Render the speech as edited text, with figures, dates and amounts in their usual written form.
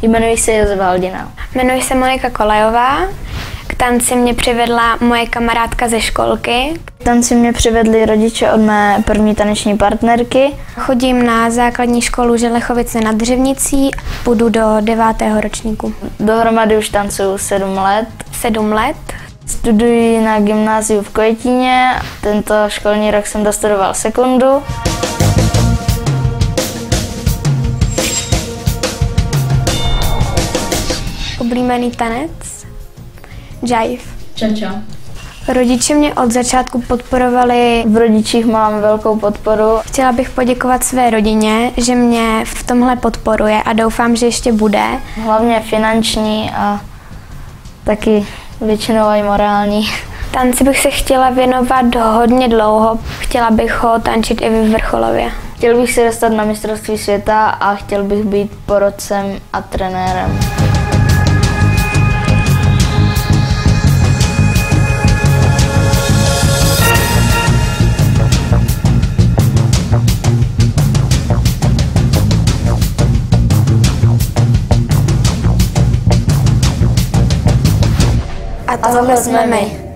Jmenuji se Josef Haldina. Jmenuji se Monika Kolejová. K tanci mě přivedla moje kamarádka ze školky. K tanci mě přivedli rodiče od mé první taneční partnerky. Chodím na základní školu Želechovice nad Dřevnicí, půjdu do 9. ročníku. Dohromady už tancuju 7 let. 7 let. Studuji na gymnáziu v Kojetíně. Tento školní rok jsem dostudoval sekundu. Oblíbený tanec? Jive. Ča. Rodiče mě od začátku podporovali. V rodičích mám velkou podporu. Chtěla bych poděkovat své rodině, že mě v tomhle podporuje a doufám, že ještě bude. Hlavně finanční a taky většinou i morální. Tanci bych se chtěla věnovat hodně dlouho. Chtěla bych ho tančit i ve vrcholově. Chtěl bych se dostat na mistrovství světa a chtěl bych být porodcem a trenérem. A tohle jsme my.